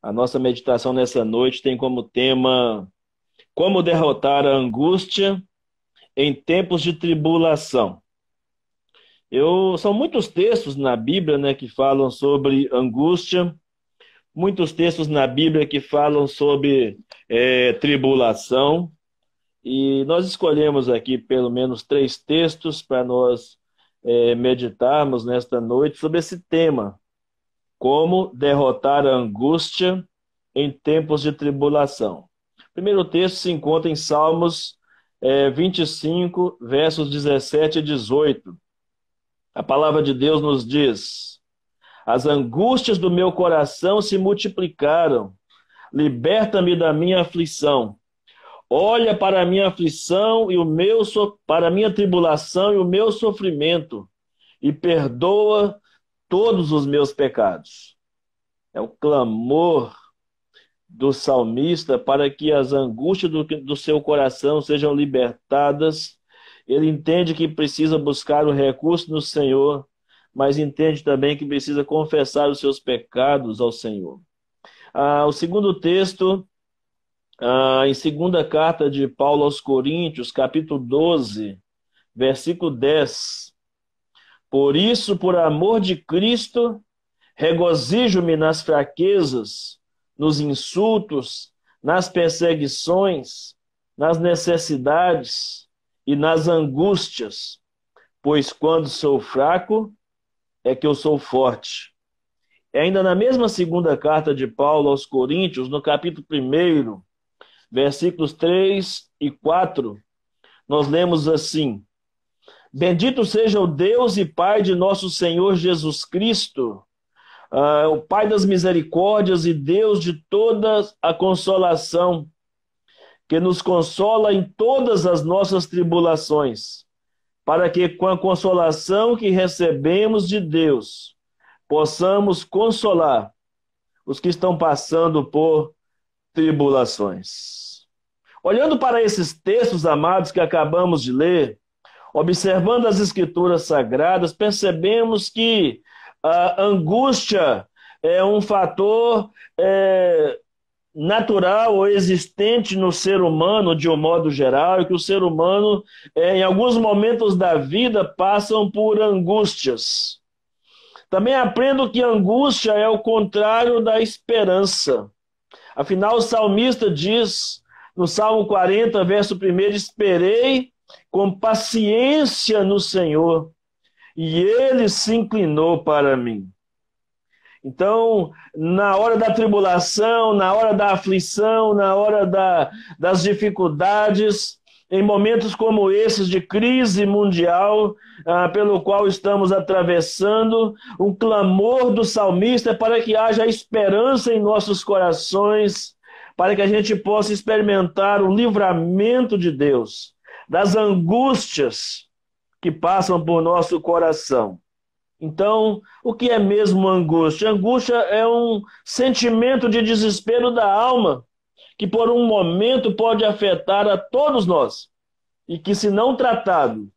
A nossa meditação nessa noite tem como tema como derrotar a angústia em tempos de tribulação. São muitos textos na Bíblia, né, que falam sobre angústia, muitos textos na Bíblia que falam sobre tribulação, e nós escolhemos aqui pelo menos três textos para nós meditarmos nesta noite sobre esse tema: como derrotar a angústia em tempos de tribulação. O primeiro texto se encontra em Salmos 25, versos 17 e 18. A palavra de Deus nos diz: as angústias do meu coração se multiplicaram, liberta-me da minha aflição. Olha para a minha aflição e para a minha tribulação e o meu sofrimento, e perdoa todos os meus pecados. É o clamor do salmista para que as angústias do seu coração sejam libertadas. Ele entende que precisa buscar o recurso no Senhor, mas entende também que precisa confessar os seus pecados ao Senhor. O segundo texto, em segunda carta de Paulo aos Coríntios, capítulo 12, versículo 10. Por isso, por amor de Cristo, regozijo-me nas fraquezas, nos insultos, nas perseguições, nas necessidades e nas angústias, pois quando sou fraco é que eu sou forte. E ainda na mesma segunda carta de Paulo aos Coríntios, no capítulo 1, versículos 3 e 4, nós lemos assim: bendito seja o Deus e Pai de nosso Senhor Jesus Cristo, o Pai das misericórdias e Deus de toda a consolação, que nos consola em todas as nossas tribulações, para que com a consolação que recebemos de Deus, possamos consolar os que estão passando por tribulações. Olhando para esses textos, amados, que acabamos de ler, observando as Escrituras Sagradas, percebemos que a angústia é um fator natural ou existente no ser humano de um modo geral, e que o ser humano, em alguns momentos da vida, passam por angústias. Também aprendo que angústia é o contrário da esperança. Afinal, o salmista diz no Salmo 40, verso 1, esperei com paciência no Senhor, e ele se inclinou para mim. Então, na hora da tribulação, na hora da aflição, na hora das dificuldades, em momentos como esses de crise mundial, pelo qual estamos atravessando, um clamor do salmista é para que haja esperança em nossos corações, para que a gente possa experimentar o livramento de Deus das angústias que passam por nosso coração. Então, o que é mesmo angústia? Angústia é um sentimento de desespero da alma, que por um momento pode afetar a todos nós, e que, se não tratado,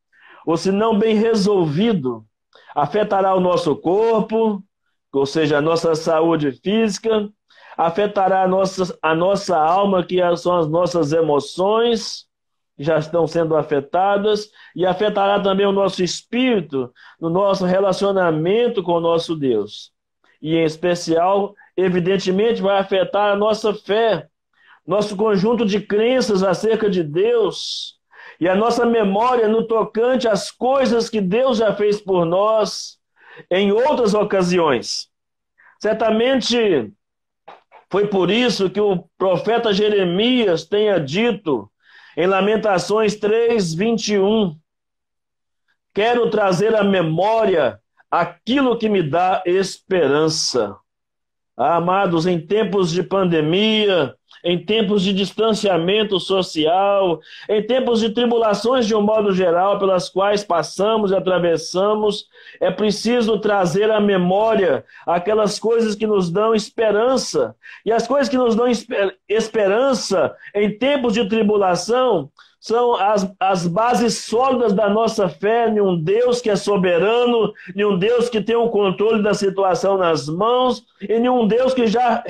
ou se não bem resolvido, afetará o nosso corpo, ou seja, a nossa saúde física, afetará a nossa alma, que são as nossas emoções, que já estão sendo afetadas, e afetará também o nosso espírito, no nosso relacionamento com o nosso Deus. E, em especial, evidentemente, vai afetar a nossa fé, nosso conjunto de crenças acerca de Deus, e a nossa memória no tocante às coisas que Deus já fez por nós em outras ocasiões. Certamente foi por isso que o profeta Jeremias tenha dito em Lamentações 3, 21, quero trazer à memória aquilo que me dá esperança. Amados, em tempos de pandemia, em tempos de distanciamento social, em tempos de tribulações de um modo geral pelas quais passamos e atravessamos, é preciso trazer à memória aquelas coisas que nos dão esperança. E as coisas que nos dão esperança em tempos de tribulação são as bases sólidas da nossa fé em um Deus que é soberano, em um Deus que tem o controle da situação nas mãos, e em um Deus que já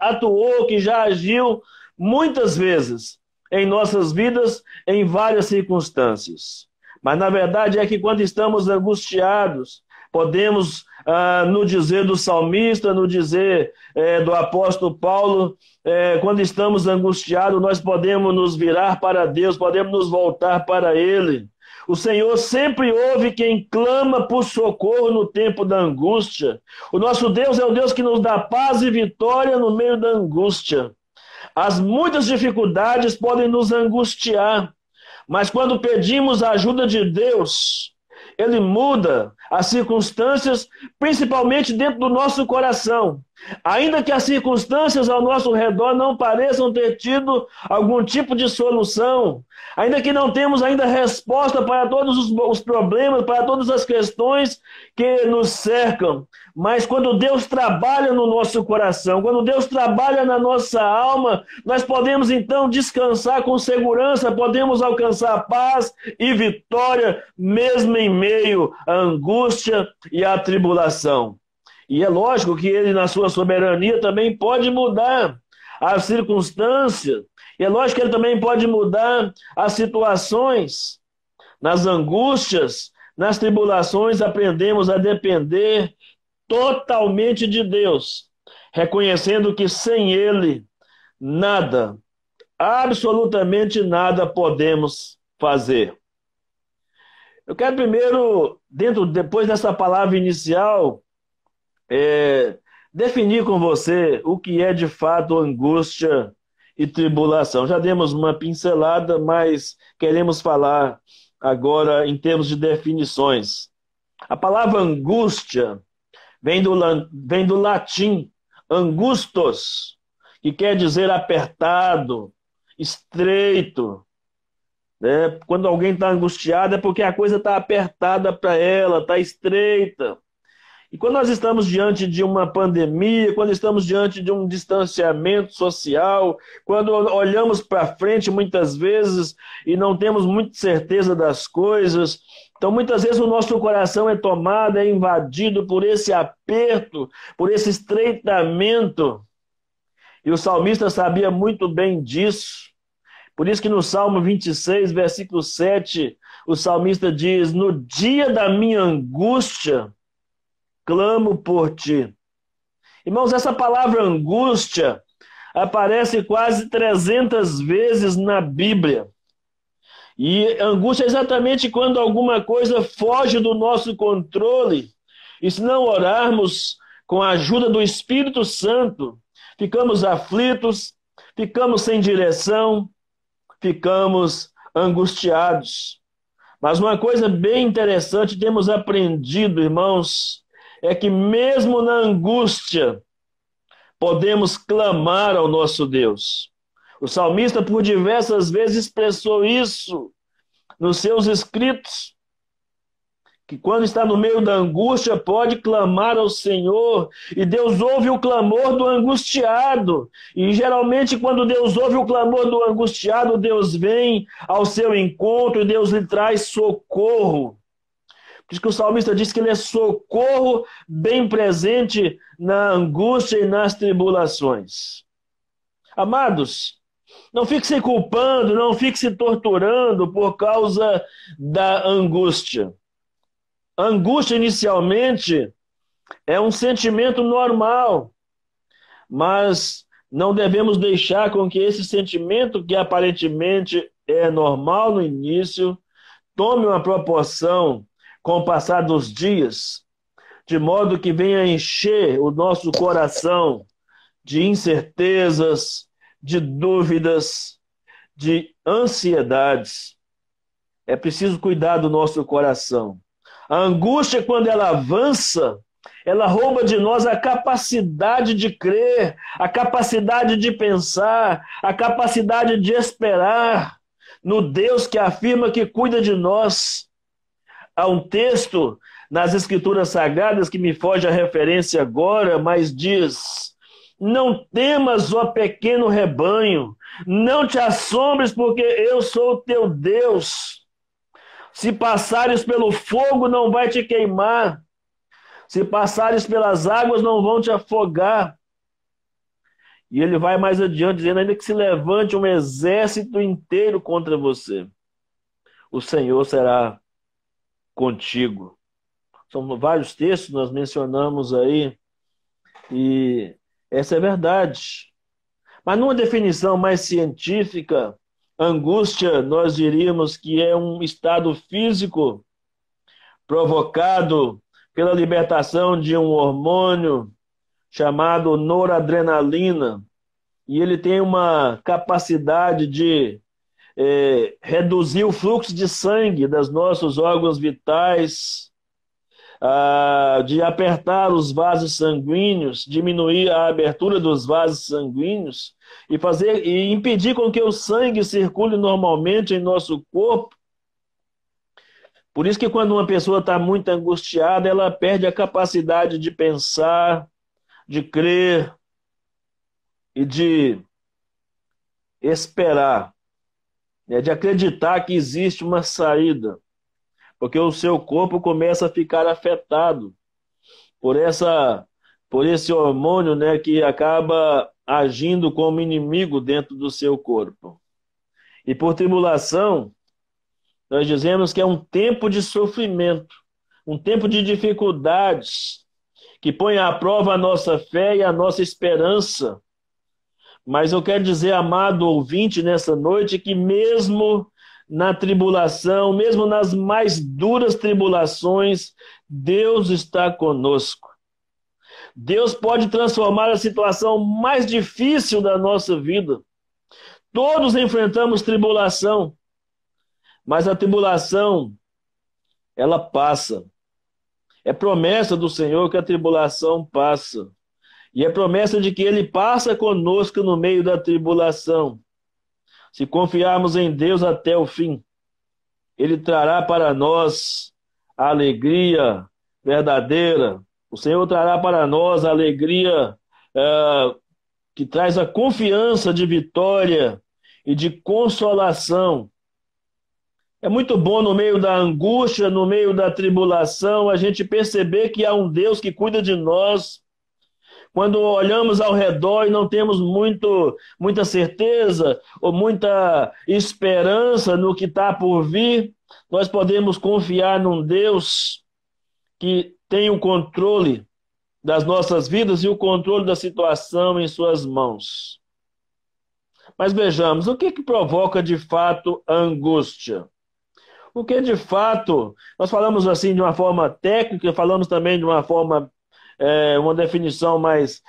atuou, que já agiu muitas vezes em nossas vidas, em várias circunstâncias. Mas na verdade é que quando estamos angustiados, podemos, no dizer do salmista, no dizer do apóstolo Paulo, quando estamos angustiados, nós podemos nos virar para Deus, podemos nos voltar para Ele. O Senhor sempre ouve quem clama por socorro no tempo da angústia. O nosso Deus é o Deus que nos dá paz e vitória no meio da angústia. As muitas dificuldades podem nos angustiar, mas quando pedimos a ajuda de Deus, Ele muda as circunstâncias, principalmente dentro do nosso coração. Ainda que as circunstâncias ao nosso redor não pareçam ter tido algum tipo de solução, ainda que não temos ainda resposta para todos os problemas, para todas as questões que nos cercam, mas quando Deus trabalha no nosso coração, quando Deus trabalha na nossa alma, nós podemos então descansar com segurança, podemos alcançar paz e vitória, mesmo em meio à angústia e à tribulação. E é lógico que Ele, na sua soberania, também pode mudar as circunstâncias, e é lógico que Ele também pode mudar as situações. Nas angústias, nas tribulações, aprendemos a depender totalmente de Deus, reconhecendo que sem Ele, nada, absolutamente nada podemos fazer. Eu quero primeiro, depois dessa palavra inicial, definir com você o que é de fato angústia e tribulação. Já demos uma pincelada, mas queremos falar agora em termos de definições. A palavra angústia vem do latim angustos, que quer dizer apertado, estreito. Né? Quando alguém está angustiado é porque a coisa está apertada para ela, está estreita. E quando nós estamos diante de uma pandemia, quando estamos diante de um distanciamento social, quando olhamos para frente muitas vezes e não temos muita certeza das coisas, então muitas vezes o nosso coração é tomado, é invadido por esse aperto, por esse estreitamento. E o salmista sabia muito bem disso. Por isso que no Salmo 26, versículo 7, o salmista diz: no dia da minha angústia, clamo por ti. Irmãos, essa palavra angústia aparece quase 300 vezes na Bíblia. E angústia é exatamente quando alguma coisa foge do nosso controle. E se não orarmos com a ajuda do Espírito Santo, ficamos aflitos, ficamos sem direção, ficamos angustiados. Mas uma coisa bem interessante temos aprendido, irmãos, é que mesmo na angústia podemos clamar ao nosso Deus. O salmista por diversas vezes expressou isso nos seus escritos, que quando está no meio da angústia pode clamar ao Senhor, e Deus ouve o clamor do angustiado. E geralmente quando Deus ouve o clamor do angustiado, Deus vem ao seu encontro e Deus lhe traz socorro. Por isso que o salmista diz que ele é socorro bem presente na angústia e nas tribulações. Amados, não fique se culpando, não fique se torturando por causa da angústia. A angústia, inicialmente, é um sentimento normal, mas não devemos deixar com que esse sentimento, que aparentemente é normal no início, tome uma proporção com o passar dos dias, de modo que venha encher o nosso coração de incertezas, de dúvidas, de ansiedades. É preciso cuidar do nosso coração. A angústia, quando ela avança, ela rouba de nós a capacidade de crer, a capacidade de pensar, a capacidade de esperar no Deus que afirma que cuida de nós. Há um texto nas Escrituras Sagradas que me foge a referência agora, mas diz: não temas, ó pequeno rebanho, não te assombres, porque eu sou o teu Deus. Se passares pelo fogo, não vai te queimar. Se passares pelas águas, não vão te afogar. E ele vai mais adiante, dizendo ainda que se levante um exército inteiro contra você, o Senhor será contigo. São vários textos que nós mencionamos aí, e essa é verdade. Mas numa definição mais científica, angústia, nós diríamos que é um estado físico provocado pela libertação de um hormônio chamado noradrenalina, e ele tem uma capacidade de reduzir o fluxo de sangue dos nossos órgãos vitais, de apertar os vasos sanguíneos, diminuir a abertura dos vasos sanguíneos e impedir com que o sangue circule normalmente em nosso corpo. Por isso que quando uma pessoa está muito angustiada, ela perde a capacidade de pensar, de crer e de esperar, né? De acreditar que existe uma saída, porque o seu corpo começa a ficar afetado por esse hormônio, né, que acaba agindo como inimigo dentro do seu corpo. E por tribulação, nós dizemos que é um tempo de sofrimento, um tempo de dificuldades, que põe à prova a nossa fé e a nossa esperança. Mas eu quero dizer, amado ouvinte, nessa noite, que mesmo na tribulação, mesmo nas mais duras tribulações, Deus está conosco. Deus pode transformar a situação mais difícil da nossa vida. Todos enfrentamos tribulação, mas a tribulação, ela passa. É promessa do Senhor que a tribulação passa. E é promessa de que Ele passa conosco no meio da tribulação. Se confiarmos em Deus até o fim, Ele trará para nós a alegria verdadeira. O Senhor trará para nós a alegria que traz a confiança de vitória e de consolação. É muito bom no meio da angústia, no meio da tribulação, a gente perceber que há um Deus que cuida de nós. Quando olhamos ao redor e não temos muita certeza ou muita esperança no que está por vir, nós podemos confiar num Deus que tem o controle das nossas vidas e o controle da situação em suas mãos. Mas vejamos, o que provoca de fato a angústia? O que de fato, nós falamos assim de uma forma técnica, falamos também de uma forma uma definição mais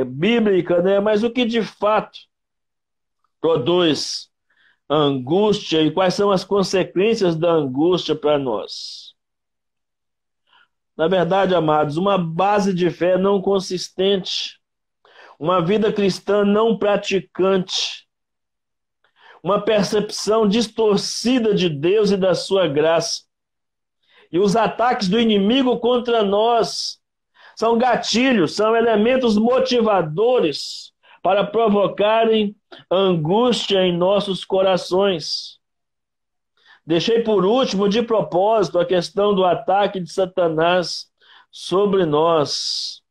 bíblica, né? Mas o que de fato produz angústia e quais são as consequências da angústia para nós? Na verdade, amados, uma base de fé não consistente, uma vida cristã não praticante, uma percepção distorcida de Deus e da sua graça, e os ataques do inimigo contra nós são gatilhos, são elementos motivadores para provocarem angústia em nossos corações. Deixei por último, de propósito, a questão do ataque de Satanás sobre nós,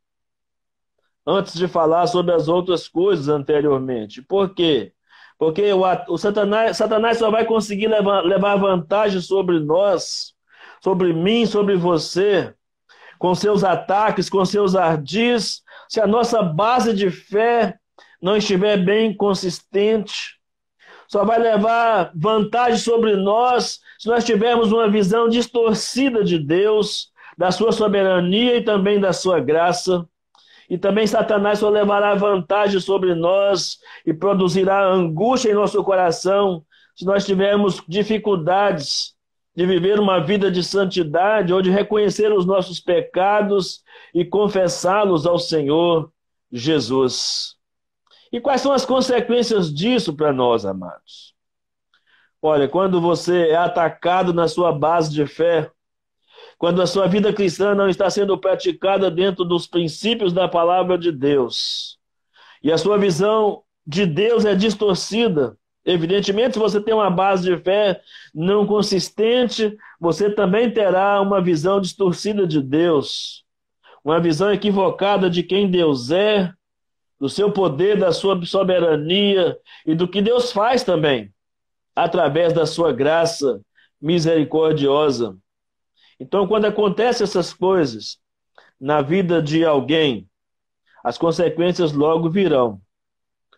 antes de falar sobre as outras coisas anteriormente. Por quê? Porque o Satanás só vai conseguir levar vantagem sobre nós, sobre mim, sobre você, com seus ataques, com seus ardis, se a nossa base de fé não estiver bem consistente. Só vai levar vantagem sobre nós se nós tivermos uma visão distorcida de Deus, da sua soberania e também da sua graça. E também Satanás só levará vantagem sobre nós e produzirá angústia em nosso coração se nós tivermos dificuldades de viver uma vida de santidade ou de reconhecer os nossos pecados e confessá-los ao Senhor Jesus. E quais são as consequências disso para nós, amados? Olha, quando você é atacado na sua base de fé, quando a sua vida cristã não está sendo praticada dentro dos princípios da palavra de Deus, e a sua visão de Deus é distorcida, evidentemente, se você tem uma base de fé não consistente, você também terá uma visão distorcida de Deus, uma visão equivocada de quem Deus é, do seu poder, da sua soberania e do que Deus faz também, através da sua graça misericordiosa. Então, quando acontecem essas coisas na vida de alguém, as consequências logo virão.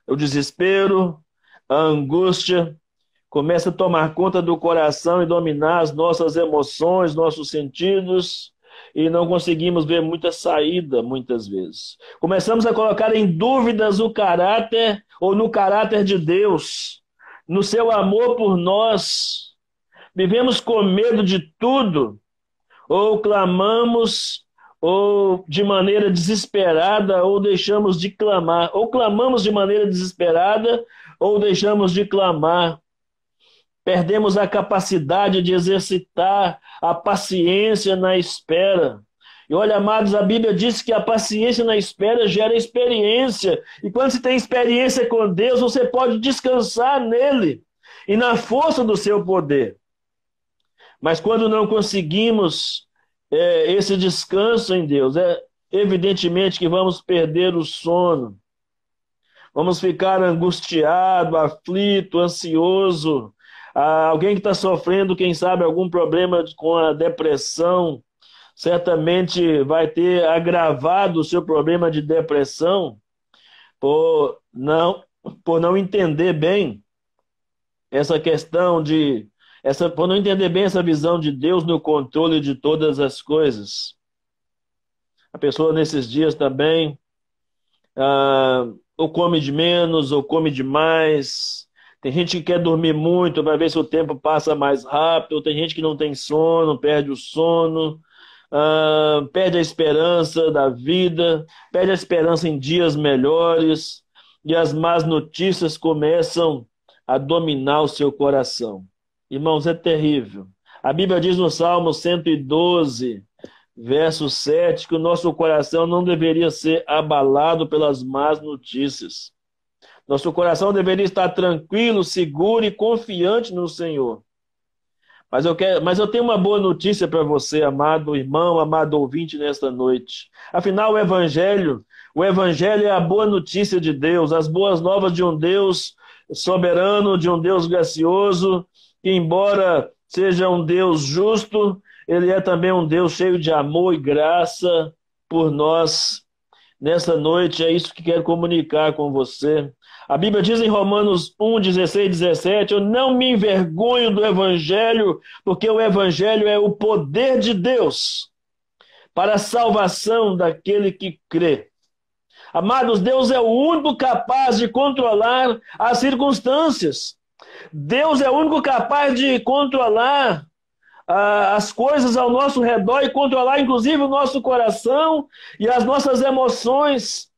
O desespero, a angústia, começa a tomar conta do coração e dominar as nossas emoções, nossos sentidos, e não conseguimos ver muita saída, muitas vezes. Começamos a colocar em dúvidas o caráter, ou no caráter de Deus, no seu amor por nós. Vivemos com medo de tudo, ou clamamos, ou de maneira desesperada, ou deixamos de clamar, ou clamamos de maneira desesperada, ou deixamos de clamar. Perdemos a capacidade de exercitar a paciência na espera. E olha, amados, a Bíblia diz que a paciência na espera gera experiência. E quando se tem experiência com Deus, você pode descansar nele e na força do seu poder. Mas quando não conseguimos esse descanso em Deus, evidentemente que vamos perder o sono. Vamos ficar angustiado, aflito, ansioso. Alguém que está sofrendo, quem sabe, algum problema com a depressão, certamente vai ter agravado o seu problema de depressão por não entender bem essa questão por não entender bem essa visão de Deus no controle de todas as coisas. A pessoa nesses dias também ou come de menos, ou come demais. Tem gente que quer dormir muito para ver se o tempo passa mais rápido. Tem gente que não tem sono, perde o sono, perde a esperança da vida, perde a esperança em dias melhores, e as más notícias começam a dominar o seu coração. Irmãos, é terrível. A Bíblia diz no Salmo 112, verso 7, que o nosso coração não deveria ser abalado pelas más notícias. Nosso coração deveria estar tranquilo, seguro e confiante no Senhor. Mas eu tenho uma boa notícia para você, amado irmão, amado ouvinte, nesta noite. Afinal, o Evangelho é a boa notícia de Deus, as boas novas de um Deus soberano, de um Deus gracioso, que embora seja um Deus justo, ele é também um Deus cheio de amor e graça por nós. Nessa noite é isso que quero comunicar com você. A Bíblia diz em Romanos 1, 16 e 17, eu não me envergonho do Evangelho, porque o Evangelho é o poder de Deus para a salvação daquele que crê. Amados, Deus é o único capaz de controlar as circunstâncias. Deus é o único capaz de controlar as coisas ao nosso redor e controlar inclusive o nosso coração e as nossas emoções.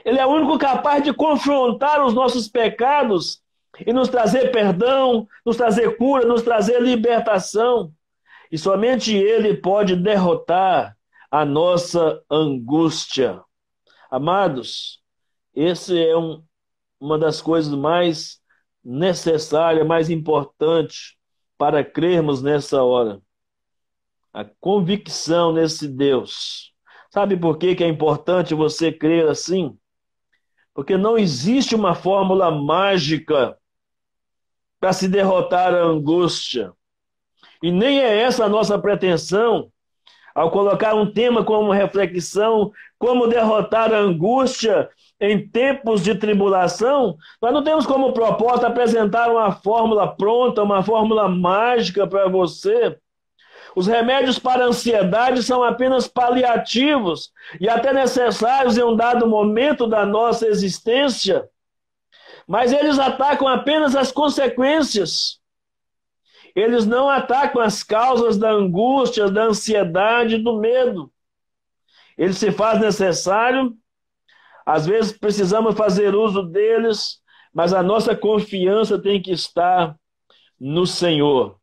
Ele é o único capaz de confrontar os nossos pecados e nos trazer perdão, nos trazer cura, nos trazer libertação. E somente Ele pode derrotar a nossa angústia. Amados, esse é uma das coisas mais necessárias, mais importantes para crermos nessa hora. A convicção nesse Deus. Sabe por que é importante você crer assim? Porque não existe uma fórmula mágica para se derrotar a angústia. E nem é essa a nossa pretensão ao colocar um tema como reflexão, como derrotar a angústia em tempos de tribulação. Nós não temos como proposta apresentar uma fórmula pronta, uma fórmula mágica para você. Os remédios para a ansiedade são apenas paliativos e até necessários em um dado momento da nossa existência, mas eles atacam apenas as consequências Eles não atacam as causas da angústia, da ansiedade, do medo. Ele se faz necessário, às vezes precisamos fazer uso deles, mas a nossa confiança tem que estar no Senhor.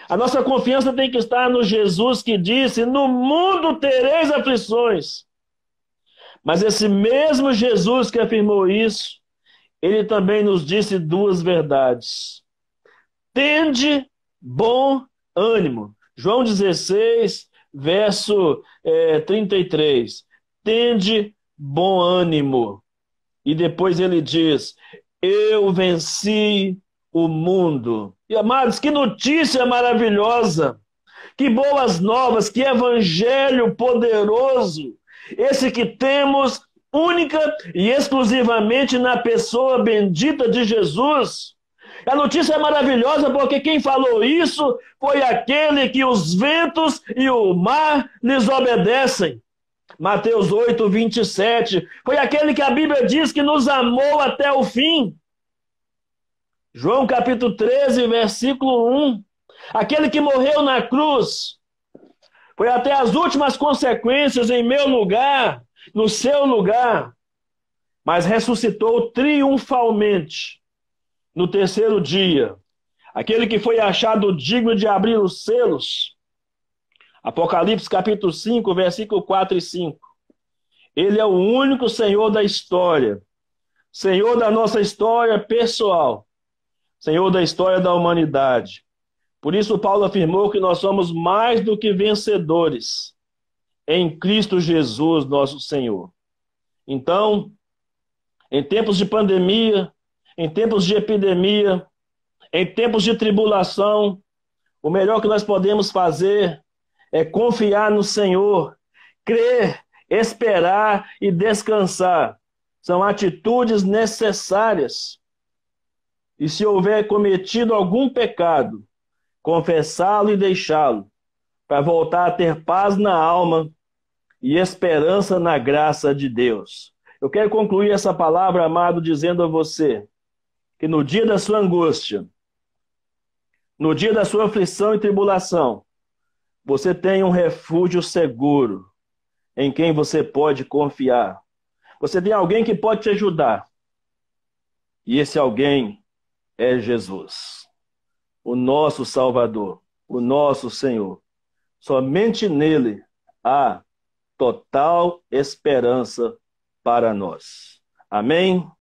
A nossa confiança tem que estar no Jesus que disse: no mundo tereis aflições. Mas esse mesmo Jesus que afirmou isso, ele também nos disse duas verdades. Tende bom ânimo. João 16, verso 33. Tende bom ânimo. E depois ele diz: eu venci o mundo. E amados, que notícia maravilhosa! Que boas novas, que evangelho poderoso! Esse que temos única e exclusivamente na pessoa bendita de Jesus. A notícia é maravilhosa porque quem falou isso foi aquele que os ventos e o mar lhes obedecem. Mateus 8, 27. Foi aquele que a Bíblia diz que nos amou até o fim. João capítulo 13, versículo 1. Aquele que morreu na cruz foi até as últimas consequências em meu lugar, no seu lugar, mas ressuscitou triunfalmente no terceiro dia. Aquele que foi achado digno de abrir os selos. Apocalipse capítulo 5, versículo 4 e 5. Ele é o único Senhor da história. Senhor da nossa história pessoal. Senhor da história da humanidade. Por isso Paulo afirmou que nós somos mais do que vencedores em Cristo Jesus, nosso Senhor. Então, em tempos de pandemia, em tempos de epidemia, em tempos de tribulação, o melhor que nós podemos fazer é confiar no Senhor, crer, esperar e descansar. São atitudes necessárias. E se houver cometido algum pecado, confessá-lo e deixá-lo, para voltar a ter paz na alma e esperança na graça de Deus. Eu quero concluir essa palavra, amado, dizendo a você que no dia da sua angústia, no dia da sua aflição e tribulação, você tem um refúgio seguro em quem você pode confiar. Você tem alguém que pode te ajudar. E esse alguém é Jesus, o nosso Salvador, o nosso Senhor. Somente nele há total esperança para nós. Amém?